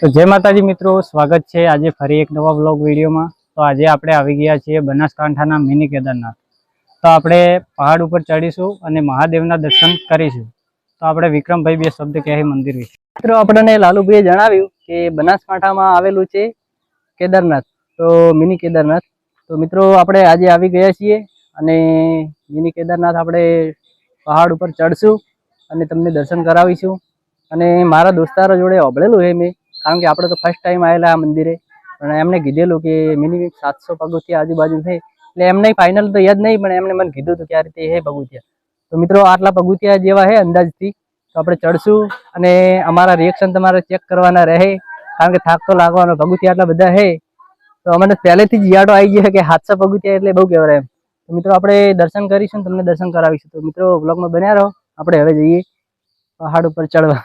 તો જય માતાજી મિત્રો, સ્વાગત છે આજે ફરી એક નવા વ્લોગ વિડીયોમાં। તો આજે આપણે આવી ગયા છીએ બનાસકાંઠાના મિની કેદારનાથ। તો આપણે પહાડ ઉપર ચડીશું અને મહાદેવના દર્શન કરીશું। તો આપણે વિક્રમભાઈ બે શબ્દ કહે મંદિર વિશે। મિત્રો આપણને લાલુભાઈએ જણાવ્યું કે બનાસકાંઠામાં આવેલું છે કેદારનાથ, તો મિની કેદારનાથ। તો મિત્રો આપણે આજે આવી ગયા છીએ અને મિની કેદારનાથ આપણે પહાડ ઉપર ચડશું અને તમને દર્શન કરાવીશું। અને મારા દોસ્તારો જોડે ઓબળેલું છે મેં, કારણ કે આપણે તો ફર્સ્ટ ટાઈમ આવેલા આ મંદિરે, અને એમને કીધેલું કે મિનિમમ 700 પગથિયા આજુબાજુ છે। એટલે એમને ફાઇનલ તો યાદ નહીં, પણ એમને મને કીધું હતું કે આ રીતે હે પગથિયા। તો મિત્રો આટલા પગથિયા જેવા છે અંદાજથી। તો આપણે ચડશું અને અમારા રિએક્શન તમારે ચેક કરવાના રહે, કારણ કે થાક તો લાગવાનો। પગથિયા આટલા બધા છે તો અમને પહેલેથી જ યાદો આવી ગઈ કે 700 પગથિયા એટલે બહુ કહેવાય એમ। તો મિત્રો આપણે દર્શન કરીશું, તમને દર્શન કરાવીશું। તો મિત્રો વ્લોગમાં બન્યા રહો, આપણે હવે જઈએ પહાડ ઉપર ચડવા।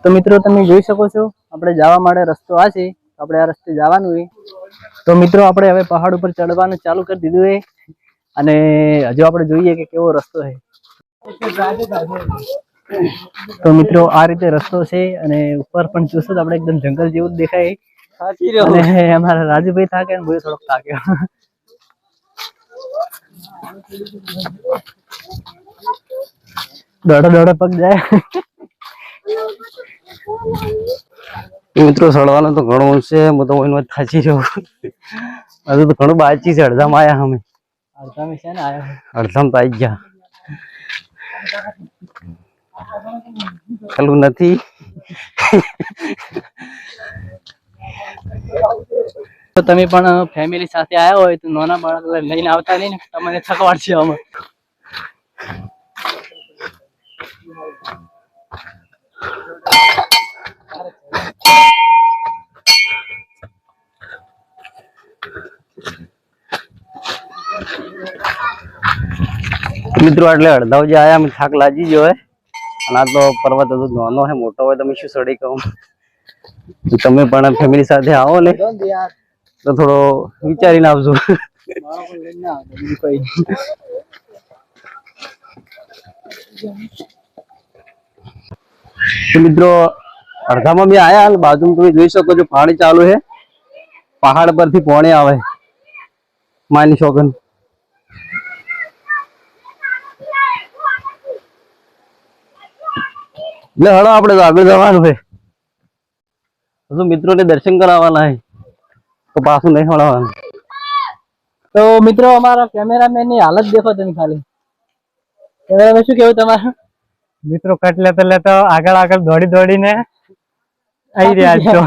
તો મિત્રો તમે જોઈ શકો છો આપણે જવા માટે રસ્તો આ છે, આપણે આ રસ્તે જવાનું છે। તો મિત્રો આપણે હવે પહાડ ઉપર ચડવાનું ચાલુ કરી દીધું છે અને હજુ આપણે જોઈએ કે કેવો રસ્તો છે। તો મિત્રો આ રીતે રસ્તો છે અને ઉપર પણ જોશો તો આપણે એકદમ જંગલ જેવું જ દેખાય। અને અમારા રાજુભાઈ થાકે ને હું થોડોક થાક્યો। દોડો દોડો પગ જાય। મિત્રો ચડવાનું તો ઘણું છે, હું તો થાચી રહ્યો। હજુ તો ઘણું બાકી છે। અડધામાં આયા અમે, અડધામાં છે ને આયા, અડધામાં તો આવી ગયા, ચાલુ નથી। તો તમે પણ ફેમિલી સાથે આવ્યા હોય તો નાના બાળક લઈને આવતા નહીં ને, તમને થકવાડશે આમાં। મિત્રો એટલે અડધા જે આયા અમે થાક લાગી ગયો હોય, અને આ તો પર્વત હજુ નાનો છે, મોટો હોય તમે શું ચડી કહું। તમે પણ ફેમિલી સાથે આવો ને તો થોડો વિચારીને આવજો। તો મિત્રો અડધામાં બી આયા, બાજુમાં તમે જોઈ શકો છો પાણી ચાલુ છે, પહાડ પરથી પાણી આવે માની શોગન। એટલે હળો આપણે તો આગળ જવાનું છે, હજુ મિત્રોને દર્શન કરાવવાના છે, તો પાછું નહીં હળવાનું। તો મિત્રો અમારા કેમેરામેન ની હાલત દેખો તમે ખાલી। કેમેરામેન શું કેવું તમારું? મિત્રો કટ લેતા લેતા આગળ આગળ દોડી દોડીને આવી રહ્યા છો,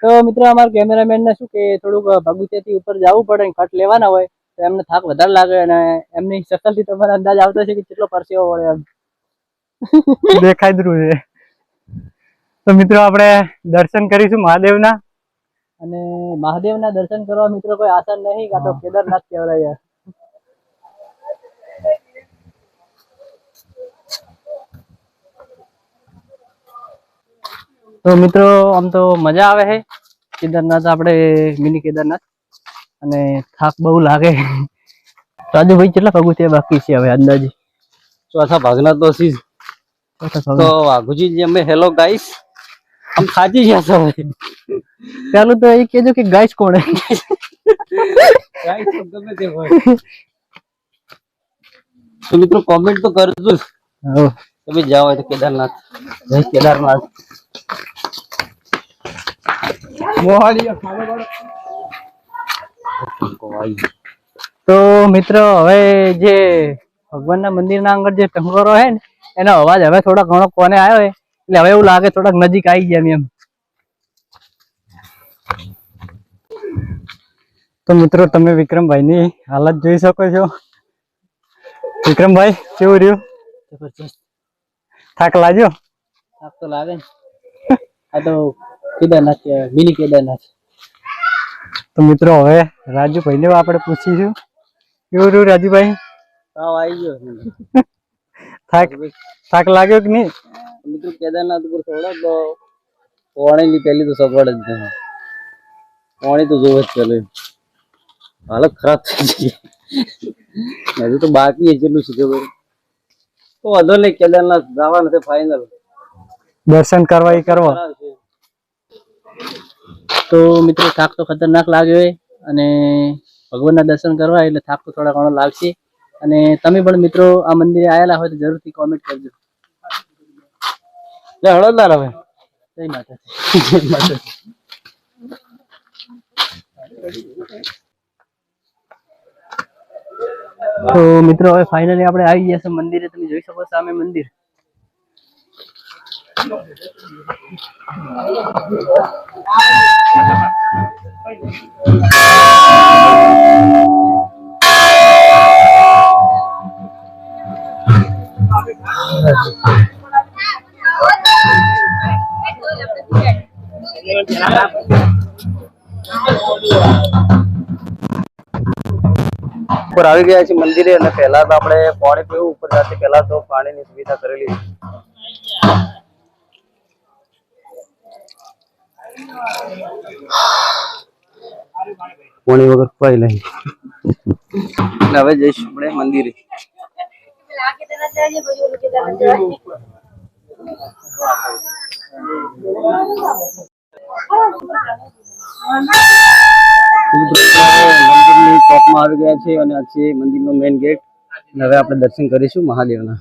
તો મિત્રો અમારા કેમેરામેન ને શું કે થોડુંક પગથિયાથી ઉપર જવું પડે, કટ લેવાના હોય તો એમને થાક વધારે લાગે, અને એમની શકલ થી તમારો અંદાજ આવતો છે કે કેટલો પરસેવો વળે એમ દેખાઈ જ રહ્યું છે। તો મિત્રો આપણે દર્શન કરીશું મહાદેવના, અને મહાદેવના દર્શન કરવા મિત્રો કોઈ આસાન નહીં, કાં તો કેદારનાથ કહેવાય। તો મિત્રો આમ તો મજા આવે છે કેદારનાથ, આપણે મિની કેદારનાથ, અને થાક બહુ લાગે। રાજુભાઈ કેટલા પગથિયા બાકી છે હવે અંદાજે? ચોથા ભાગના તો સી તો વાઘુજી જે અમે હેલો ગાઈસ આમ ખાજી ગયા છો। ચાલો તો એ કહેજો કે ગાઈસ કોણ હે? ગાઈસ તો ગમે તે હોય, તો મિત્રો કોમેન્ટ તો કરજો તમે જાઓ તો કેદારનાથ, જય કેદારનાથ। તો મિત્રો હવે જે ભગવાનના મંદિરના આગળ જે ટંગોરો છે ને, એનો અવાજ હવે થોડો ઘણો કોને આવ્યો હોય, એટલે હવે એવું લાગે થોડાક નજીક આવી ગયા એમ। તો મિત્રો તમે વિક્રમભાઈ ની હાલત જોઈ શકો છો। વિક્રમભાઈ કેવું રહ્યું? જબરજસ્ત। થાક લાગ્યો? થાક તો લાગે ને, આ તો કેદારનાથ મિની કેદારનાથ। તો મિત્રો હવે રાજુભાઈ ને આપણે પૂછીશું કેવું રહ્યું રાજુભાઈ? તાવ આવી ગયો, થાક લાગ્યો કે નહીં? મિત્રો કેદારનાથ ઉપર થોડા તો પાણી ની પહેલી તો સગવડ જ નહીં, પાણી તો જોવે જ ચાલે, હાલત ખરાબ થઈ ગઈ। હજુ તો બાકી છે જેટલું શીખે તો વધો નહીં કેદારનાથ જવાનું છે ફાઇનલ દર્શન કરવા ઈ કરવા. તો મિત્રો થાક તો ખતરનાક લાગ્યો હોય અને ભગવાનના દર્શન કરવા એટલે થાક તો થોડા ઘણો લાગશે. અને તમે પણ મિત્રો આ મંદિરે આવેલા હોય તો જરૂરથી કોમેન્ટ કરજો. હળદદાર હવે જય માતાજી. તો મિત્રો હવે ફાઇનલી આપણે આવી ગયા છે મંદિરે. તમે જોઈ શકો છો સામે મંદિર. ઉપર આવી ગયા છે મંદિરે અને પહેલા તો આપણે પાણી પીવું ઉપર જાતે પહેલા તો પાણીની સુવિધા કરેલી છે. પાણી વગર કોઈ નહીં એટલે હવે જઈશું આપણે મંદિરે. મંદિરની ટોપમાં આવી ગયા છે અને આ છે મંદિરનો મેઇન ગેટ. અને હવે આપણે દર્શન કરીશું મહાદેવના.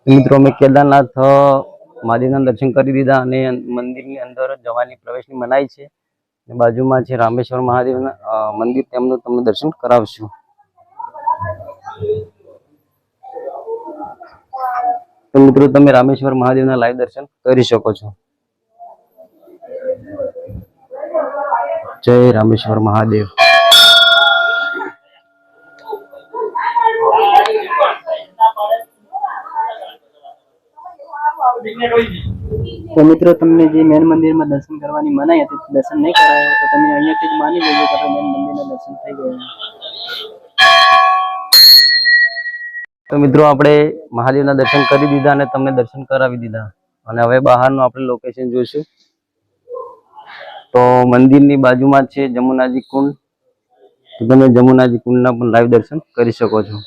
મિત્રો અમે કેદારનાથ મહાદેવના દર્શન કરી દીધા અને મંદિરની અંદર જવાની પ્રવેશની મનાઈ છે. બાજુમાં છે રામેશ્વર મહાદેવના મંદિર, તેમનું તમને દર્શન કરાવશું. તો મિત્રો તમે રામેશ્વર મહાદેવના લાઈવ દર્શન કરી શકો છો. જય રામેશ્વર મહાદેવ. તો મિત્રો તમને જે મેન મંદિરમાં દર્શન કરવાની મનાઈ હતી દર્શન નહીં કરાય તો તમે અહીંયાથી જ માની લેજો કે મેન મંદિરના દર્શન થઈ ગયા. તો મિત્રો આપણે મહાદેવના દર્શન કરી દીધા અને તમને દર્શન કરાવી દીધા અને હવે બહારનું આપણે લોકેશન જોઈશું. તો મંદિરની બાજુમાં છે જમુનાજી કુંડ. તો તમે જમુનાજી કુંડના પણ લાઈવ દર્શન કરી શકો છો.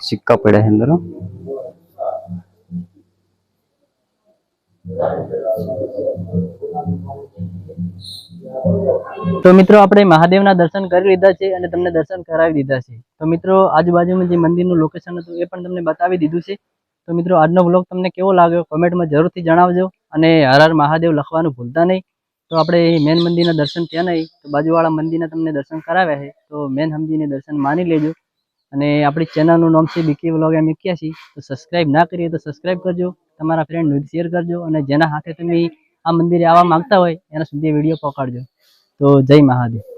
સિક્કા પડ્યા છે અંદર. તો મિત્રો આપણે મહાદેવના દર્શન કરી લીધા છે અને તમને દર્શન કરાવી દીધા છે. તો મિત્રો આજુબાજુમાં જે મંદિરનું લોકેશન હતું એ પણ તમને બતાવી દીધું છે. તો મિત્રો આજનો વ્લોગ તમને કેવો લાગ્યો કોમેન્ટમાં જરૂરથી જણાવજો અને હર હર મહાદેવ લખવાનું ભૂલતા નહીં. તો આપણે મેન મંદિરના દર્શન ત્યાં નહીં તો બાજુવાળા મંદિરના તમને દર્શન કરાવ્યા છે. તો મેન સમજીને દર્શન માની લેજો. અને આપણી ચેનલનું નામ છે બીકે વ્લોગ M81. તો સબસ્ક્રાઈબ ના કરીએ તો સબસ્ક્રાઈબ કરજો, તમારા ફ્રેન્ડ શેર કરજો અને જેના હાથે તમે આ મંદિરે આવવા માંગતા હોય એના સુધી વિડીયો પકડજો. તો જય મહાદેવ.